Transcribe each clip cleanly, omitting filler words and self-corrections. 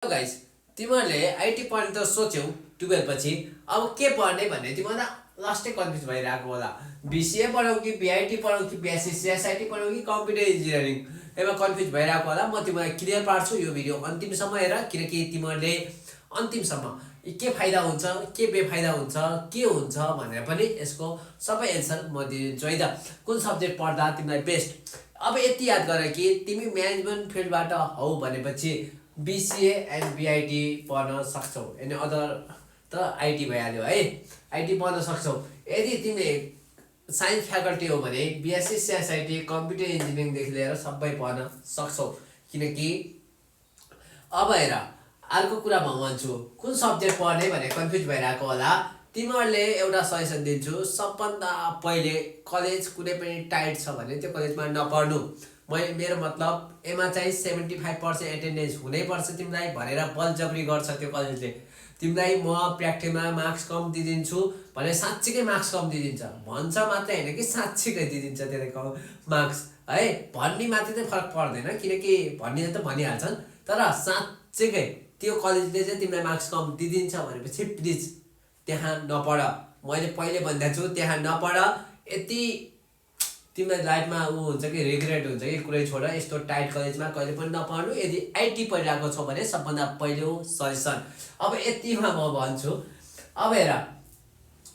Guys, तिमीहरूले IT पढ्ने त सोच्यौ 12 पछि अब के पढ्ने भन्ने तिमीलाई लास्टै कन्फ्युज भइरहेको होला। बीसीए पढौ कि बीआईटी पढौ कि बीएससी सिएसआईटी पढौ कि कम्प्युटर इन्जिनियरिङ, यसमा कन्फ्युज भइरहेको होला। म तिमीलाई क्लियर पार्छु यो भिडियो अन्तिमसम्म हेर, किनकि तिमीहरूले अन्तिमसम्म के फाइदा हुन्छ के बेफाइदा हुन्छ के हुन्छ भनेर पनि यसको सबै एन्सर म दिन्छु है त। कुन सब्जेक्ट पढ्दा तिमीलाई बेस्ट। अब यति याद गर कि तिमी म्यानेजमेन्ट फिल्डबाट हौ भनेपछि बीसीए एन्ड बीआईटी पढ्न सक्छौ, अनि अदर त आइटी भइहाल्यो है, आइटी पढ्न सक्छौ। यदि तिमीले साइन्स फ्याकल्टी हो भने बीएससी सिएसआईटी कम्प्युटर इन्जिनियरिङदेखि लिएर सबै पढ्न सक्छौ। किनकि अब हेर, अर्को कुरा म भन्छु, कुन सब्जेक्ट पढ्ने भने कन्फ्युज भइरहेको होला। तिमीहरूले एउटा सजेसन दिन्छु, सबभन्दा पहिले कलेज कुनै पनि टाइट छ भने त्यो कलेजमा नपढ्नु। मेरो मतलब एमा चाहिँ 75% एटेन्डेन्स हुनैपर्छ तिमीलाई भनेर बलजबरी गर्छ त्यो कलेजले। तिमीलाई म प्र्याक्टिकलमा मार्क्स कम दिइदिन्छु भने साँच्चीकै मार्क्स कम दिइदिन्छ, भन्छ मात्रै होइन कि साँच्चीकै दिइदिन्छ त्यसले मार्क्स है। भन्ने मात्रै चाहिँ फरक पर्दैन, किनकि भन्ने त भनिहाल्छन्, तर साँच्चीकै त्यो कलेजले चाहिँ तिमीलाई मार्क्स कम दिइदिन्छ भनेपछि प्लिज त्यहाँ नपढ। मैले पहिले भनिदिएको छु, त्यहाँ नपढ। यति तिमीलाई लाइफमा हुन्छ कि रिग्रेट हुन्छ कि कुरै छोड, यस्तो टाइट कलेजमा कहिले पनि नपढ्नु। यदि आइटी पढिरहेको छौ भने सबभन्दा पहिलो सजेसन। अब यतिमा म भन्छु, अब हेर,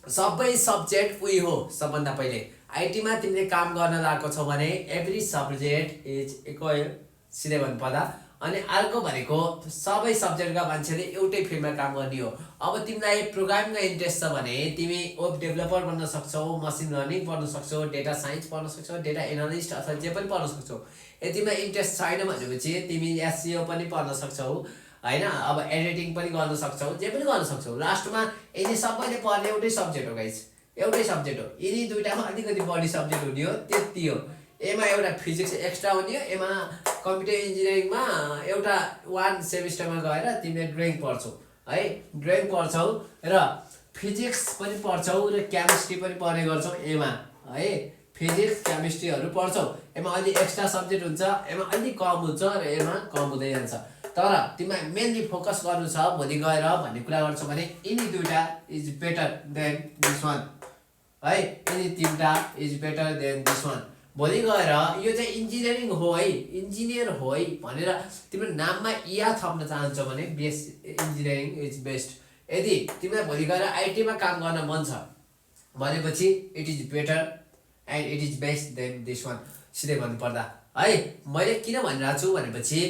सबै सब्जेक्ट उही हो। सबभन्दा पहिले आइटीमा तिमीले काम गर्न लागेको छौ भने एभ्री सब्जेक्ट इज इक्वल, सिधै भन्नुपर्दा। अनि अर्को भनेको सबै सब्जेक्टका मान्छेले एउटै फिल्डमा काम गर्ने हो। अब तिमीलाई प्रोग्रामिङमा इन्ट्रेस्ट छ भने तिमी वेब डेभलपर बन्न सक्छौ, मसिन लर्निङ पढ्न सक्छौ, डेटा साइन्स पढ्न सक्छौ, डेटा एनालिस्ट अथवा जे पनि पढ्न सक्छौ। यदि तिमीलाई इन्ट्रेस्ट छैन भनेपछि तिमी एससिओ पनि पढ्न सक्छौ होइन, अब एडिटिङ पनि गर्न सक्छौ, जे पनि गर्न सक्छौ। लास्टमा यिनी सबैले पढ्ने एउटै सब्जेक्ट हो गाइस, एउटै सब्जेक्ट हो। यिनी दुइटामा अलिकति बढी सब्जेक्ट हुने हो, त्यति हो। एमा एउटा फिजिक्स एक्स्ट्रा हुने हो, एमा कम्प्युटर इन्जिनियरिङमा एउटा 1 सेमिस्टरमा गएर तिमीले ड्रइङ पढ्छौ है, ड्रइङ पढ्छौ र फिजिक्स पनि पढ्छौ र केमिस्ट्री पनि पढ्ने गर्छौ एमा है। फिजिक्स केमिस्ट्रीहरू पढ्छौ, एमा अलि एक्स्ट्रा सब्जेक्ट हुन्छ, एमा अलिक कम हुन्छ र एमा कम हुँदै जान्छ। तर तिमीलाई मेनली फोकस गर्नु छ भोलि गएर भन्ने कुरा गर्छौ भने यिनी दुइटा is better than this one है, यिनी तिनवटा is better than this one. भोलि गएर यो चाहिँ इन्जिनियरिङ हो है, इन्जिनियर हो है भनेर तिम्रो नाममा या थप्न चाहन्छौ भने बेस इन्जिनियरिङ इज बेस्ट। यदि तिमीलाई भोलि गएर आइटीमा काम गर्न मन छ भनेपछि it is better and it is best then this one, सिधै भन्नुपर्दा है। मैले किन भनिरहेको छु भनेपछि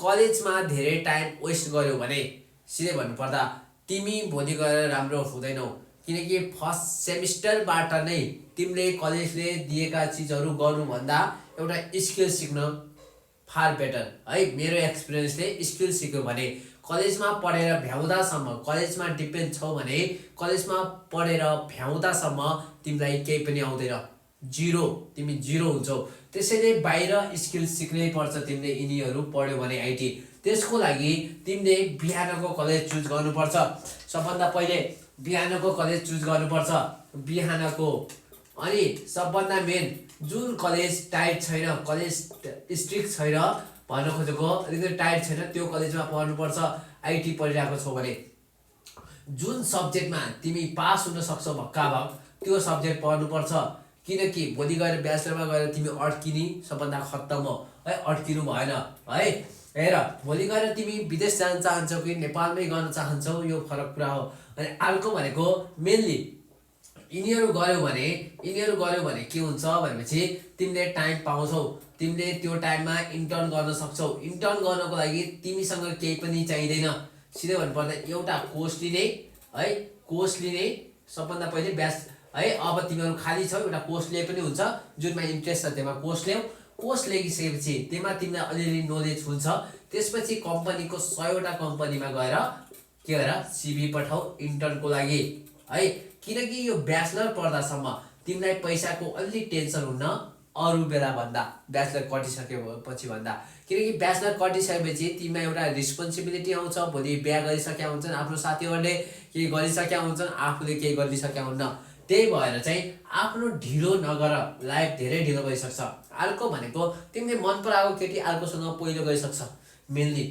कलेजमा धेरै टाइम वेस्ट गर्यो भने सिधै भन्नुपर्दा तिमी भोलि गएर राम्रो हुँदैनौ। किनकि फर्स्ट सेमिस्टरबाट नै तिमीले कलेजले दिएका चिजहरू गर्नुभन्दा एउटा स्किल सिक्न फार बेटर है। मेरो एक्सपिरियन्सले स्किल सिक्यो भने कलेजमा पढेर भ्याउँदासम्म, कलेजमा डिपेन्ड छौ भने कलेजमा पढेर भ्याउँदासम्म तिमीलाई केही पनि आउँदैन, जिरो, तिमी जिरो हुन्छौ। त्यसैले बाहिर स्किल सिक्नै पर्छ तिमीले यिनीहरू पढ्यो भने आइटी। त्यसको लागि तिमीले बिहानको कलेज चुज गर्नुपर्छ। सबभन्दा पहिले बिहानको कलेज चुज गर्नुपर्छ, बिहानको। अनि सबभन्दा मेन जुन कलेज टाइट छैन, कलेज स्ट्रिक्ट छैन भन्न खोजेको, अलिकति टाइट छैन, त्यो कलेजमा पढ्नुपर्छ आइटी पढिरहेको छौ भने। जुन सब्जेक्टमा तिमी पास हुन सक्छौ भक्काभक त्यो सब्जेक्ट पढ्नुपर्छ। किनकि भोलि गएर ब्याचलरमा गएर तिमी अड्किने सबभन्दा खत्तम हो है, अड्किनु भएन है। हेर, भोलि गएर तिमी विदेश जान चाहन्छौ कि नेपालमै गर्न चाहन्छौ, यो फरक कुरा हो। अनि अर्को भनेको मेनली यिनीहरू गऱ्यो भने के हुन्छ भनेपछि तिमीले टाइम पाउँछौ, तिमीले त्यो टाइममा इन्टर्न गर्न सक्छौ। इन्टर्न गर्नको लागि तिमीसँग केही पनि चाहिँदैन, सिधै भन्नुपर्दा एउटा कोर्स लिने है, कोर्स लिने सबभन्दा पहिले ब्याच है। अब तिमीहरू खाली छौ, एउटा कोर्स लिए पनि हुन्छ, जुनमा इन्ट्रेस्ट छ त्यसमा कोर्स ल्याऊ। कोर्स लिइसकेपछि त्यसमा तिमीलाई अलिअलि नलेज हुन्छ। त्यसपछि कम्पनीको 100वटा कम्पनीमा गएर के गर सिभी पठाऊ इन्टर्नको लागि है। किनकि यो ब्याचलर पढ्दासम्म तिमीलाई पैसाको अलि टेन्सन हुन्न अरू बेला भन्दा, ब्याचलर कटिसकेपछि भन्दा। किनकि ब्याचलर कटिसकेपछि तिमीमा एउटा रिस्पोन्सिबिलिटी आउँछ। भोलि बिहा गरिसकेका हुन्छन्, आफ्नो साथीहरूले केही गरिसकेका हुन्छन्, आफूले केही गरिसकेका हुन्न। त्यही भएर चाहिँ आफ्नो ढिलो नगर, लाइफ धेरै ढिलो भइसक्छ। अर्को भनेको तिमीले मन पराएको केटी अर्कोसँग पहिलो गइसक्छ मेनली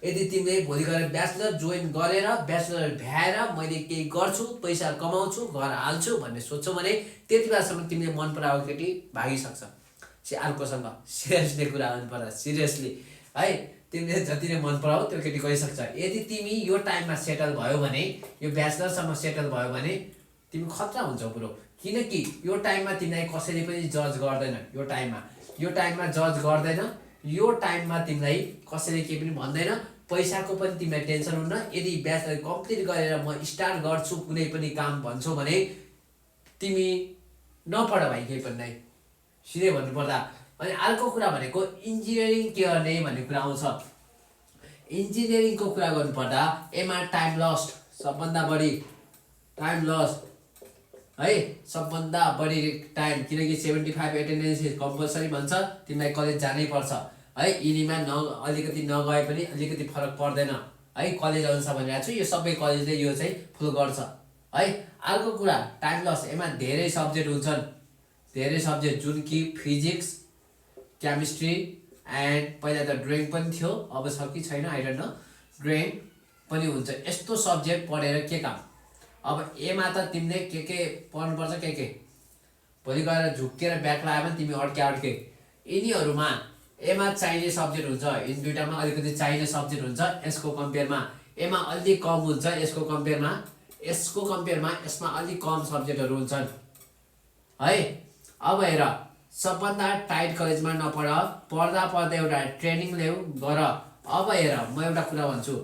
यदि तिमीले भोलि गएर ब्याचलर जोइन गरेर ब्याचलर भ्याएर मैले केही गर्छु पैसा कमाउँछु घर हाल्छु भन्ने सोच्छौ भने त्यति बेलासम्म तिमीले मन पराएको केटी भागिसक्छ अर्कोसँग। सिरियसली कुरा गर्नु पर्दा सिरियसली है, तिमीले जति नै मन पराऊ त्यो केटी गइसक्छ। यदि तिमी यो टाइममा सेटल भयो भने, यो ब्याचलरसम्म सेटल भयो भने तिमी खतरा हुन्छौ पुरो। किनकि यो टाइममा तिमीलाई कसैले पनि जज गर्दैन। यो टाइममा जज गर्दैन। यो टाइममा तिमीलाई कसैले केही पनि भन्दैन। पैसाको पनि तिमीलाई टेन्सन हुन्न। यदि ब्याचलर कम्प्लिट गरेर म स्टार्ट गर्छु कुनै पनि काम भन्छौ भने तिमी नपढ भाइ केही पनि नै, सिधै भन्नुपर्दा। अनि अर्को कुरा भनेको इन्जिनियरिङ के गर्ने भन्ने कुरा आउँछ। इन्जिनियरिङको कुरा गर्नुपर्दा एमा टाइम लस्ट सबभन्दा बढी टाइम लस्ट है, सबभन्दा बढी टाइम। किनकि 75 एटेन्डेन्स कम्पलसरी भन्छ, तिमीलाई कलेज जानै पर्छ है। यिनीमा अलिकति नगए पनि अलिकति फरक पर्दैन है। कलेज अनुसार भनिरहेको छु, यो सबै कलेजले यो चाहिँ फुल गर्छ है। अर्को कुरा टाइम लस, यसमा धेरै सब्जेक्ट हुन्छन्, धेरै सब्जेक्ट, जुन कि फिजिक्स, केमिस्ट्री एन्ड पहिला त ड्रइङ पनि थियो, अब छ कि छैन आई डोन्ट नो, ड्रइङ पनि हुन्छ। यस्तो सब्जेक्ट पढेर के काम। अब एमा त तिमीले के पढ्नुपर्छ, के भोलि गएर झुक्केर ब्याक लगायो भने तिमी अड्के। यिनीहरूमा एमा चाहिने सब्जेक्ट हुन्छ, यिन दुइटामा अलिकति चाहिने सब्जेक्ट हुन्छ। यसको कम्पेयरमा एमा अलिक कम हुन्छ, यसको कम्पेयरमा यसमा अलिक कम सब्जेक्टहरू हुन्छन् है। अब हेर, सबभन्दा टाइट कलेजमा नपढ, पढ्दा एउटा ट्रेनिङ ल्याऊ गर। अब हेर, म एउटा कुरा भन्छु,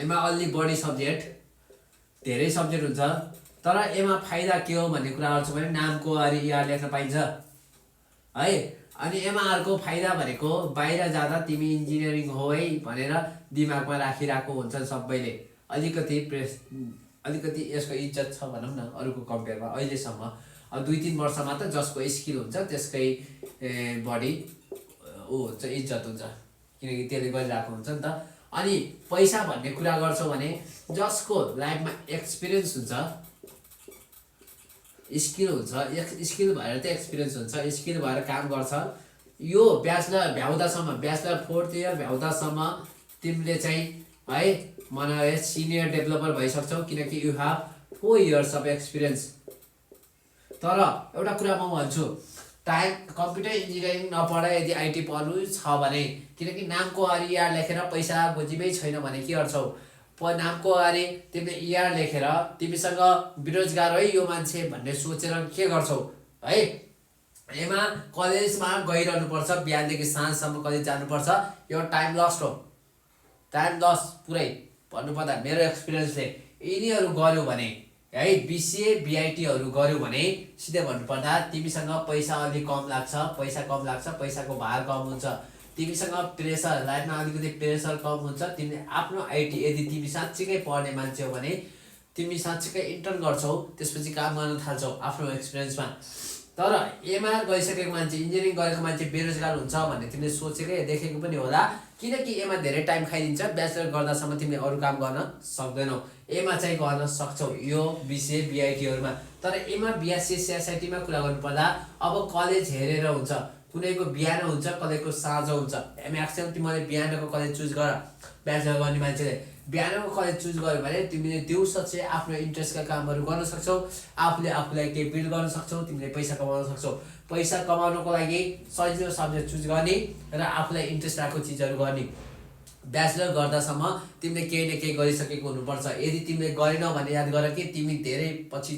एमा अलि बढी सब्जेक्ट, धेरै सब्जेक्ट हुन्छ, तर एमा फाइदा के हो भन्ने कुरा गर्छु भने नामको याद लेख्न पाइन्छ है। अनि एमा अर्को फाइदा भनेको बाहिर जाँदा तिमी इन्जिनियरिङ हो है भनेर दिमागमा राखिरहेको हुन्छ सबैले। अलिकति यसको इज्जत छ भनौँ न अरूको कम्पेयरमा अहिलेसम्म। अब 2-3 वर्षमा त जसको स्किल हुन्छ त्यसकै बढी हुन्छ, इज्जत हुन्छ, किनकि त्यसले गरिरहेको हुन्छ नि त। अनि पैसा भन्ने कुरा गर्छौ भने जसको लाइफमा एक्सपिरियन्स हुन्छ, स्किल हुन्छ, स्किल भएर त एक्सपिरियन्स हुन्छ, स्किल भएर काम गर्छ। यो ब्याचलर भ्याउँदासम्म, ब्याचलर 4th इयर भ्याउँदासम्म तिमीले चाहिँ है मलाई सिनियर डेभलपर भइसक्छौ, किनकि you have 4 years of experience. तर एउटा कुरा म भन्छु, टाइम कम्प्युटर इन्जिनियरिङ नपढ यदि आइटी पढ्नु छ भने, किनकि नामको अगाडि यार लेखेर पैसा गोजिमै छैन भने के गर्छौ। नामको अगाडि तिमीले यार लेखेर तिमीसँग बेरोजगार है यो मान्छे भन्ने सोचेर के गर्छौ है। एमा कलेजमा गइरहनुपर्छ, बिहानदेखि साँझसम्म कलेज जानुपर्छ, यो टाइम लस्ट हो, टाइम लस पुरै भन्नुपर्दा। मेरो एक्सपिरियन्सले यिनीहरू गर्यो भने है, बिसिए बिआइटीहरू गर्यो भने सिधै भन्नुपर्दा तिमीसँग पैसा अलिक कम लाग्छ, पैसाको भार कम हुन्छ, तिमीसँग प्रेसर, लाइफमा अलिकति प्रेसर कम हुन्छ। तिमीले आफ्नो आइटी, यदि तिमी साँच्चीकै पढ्ने मान्छे हो भने तिमी साँच्चीकै इन्टर्न गर्छौ, त्यसपछि काम गर्न थाल्छौ आफ्नो एक्सपिरियन्समा। तर एमा गइसकेको मान्छे, इन्जिनियरिङ गरेको मान्छे बेरोजगार हुन्छ भन्ने तिमीले सोचेकै देखेको पनि होला, किनकि एमा धेरै टाइम खाइदिन्छ। ब्याचलर गर्दासम्म तिमीले अरू काम गर्न सक्दैनौ, एमा चाहिँ गर्न सक्छौ यो बिसिए बिआइटीहरूमा। तर एमा बिएससी सिएसआइटीमा कुरा गर्नुपर्दा अब कलेज हेरेर हुन्छ, कुनैको बिहान हुन्छ, कसैको साँझ हुन्छ। म्याक्सिमम तिमीले बिहानको कलेज चुज गर, ब्याचलर गर्ने मान्छेले बिहानको कलेज चुज गर्यो भने तिमीले दिउँसो चाहिँ आफ्नो इन्ट्रेस्टका कामहरू गर्न सक्छौ, आफूलाई केही बिल्ड गर्न सक्छौ, तिमीले पैसा कमाउन सक्छौ। पैसा कमाउनको लागि सजिलो सब्जेक्ट चुज गर्ने र आफूलाई इन्ट्रेस्ट आएको चिजहरू गर्ने। ब्याचलर गर्दासम्म तिमीले केही न केही गरिसकेको हुनुपर्छ। यदि तिमीले गरेनौ भने याद गर कि तिमी धेरै पछि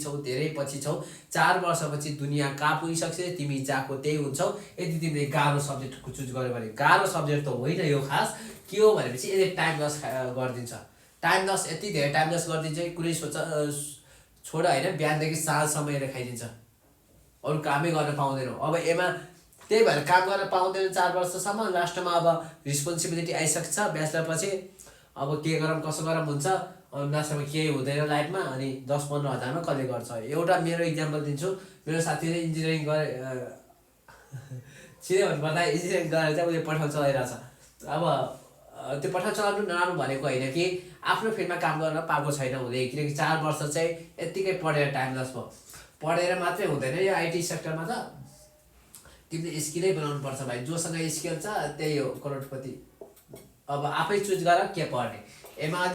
छौ। 4 वर्षपछि दुनियाँ कहाँ पुगिसक्छ, तिमी जहाँको त्यही हुन्छौ। यदि तिमीले गाह्रो सब्जेक्ट चुज गर्यो भने, गाह्रो सब्जेक्ट त होइन यो खास, के हो भनेपछि यसले टाइम लस गरिदिन्छ। टाइम लस यति धेरै टाइम लस गरिदिन्छ कि कुनै छोड होइन, बिहानदेखि साँझसम्म यसले खाइदिन्छ, अरू कामै गर्न पाउँदैनौ। अब एमा त्यही भएर काम गर्न पाउँदैन 4 वर्षसम्म, लास्टमा अब रिस्पोन्सिबिलिटी आइसक्छ ब्याचलर पछि। अब के गरौँ कसो गरौँ हुन्छ, लास्टमा केही हुँदैन लाइफमा, अनि 10-15 हजारमा कसले गर्छ। एउटा मेरो इक्जाम्पल दिन्छु, मेरो साथीले इन्जिनियरिङ गरे, सिधै भन्नुपर्दा इन्जिनियरिङ गरेर चाहिँ उसले पठाउ चलाइरहेछ। अब त्यो पठाउ चलाउनु नराम्रो भनेको होइन कि आफ्नो फिल्डमा काम गर्न पाएको छैन हुँदै, किनकि 4 वर्ष चाहिँ यत्तिकै पढेर टाइम लस भयो। पढेर मात्रै हुँदैन यो आइटी सेक्टरमा, त तिमीले स्किलै बनाउनु पर्छ भाइ। जोसँग स्किल छ त्यही हो करोडपति। अब आफै चुज गर के पढ्ने। एमा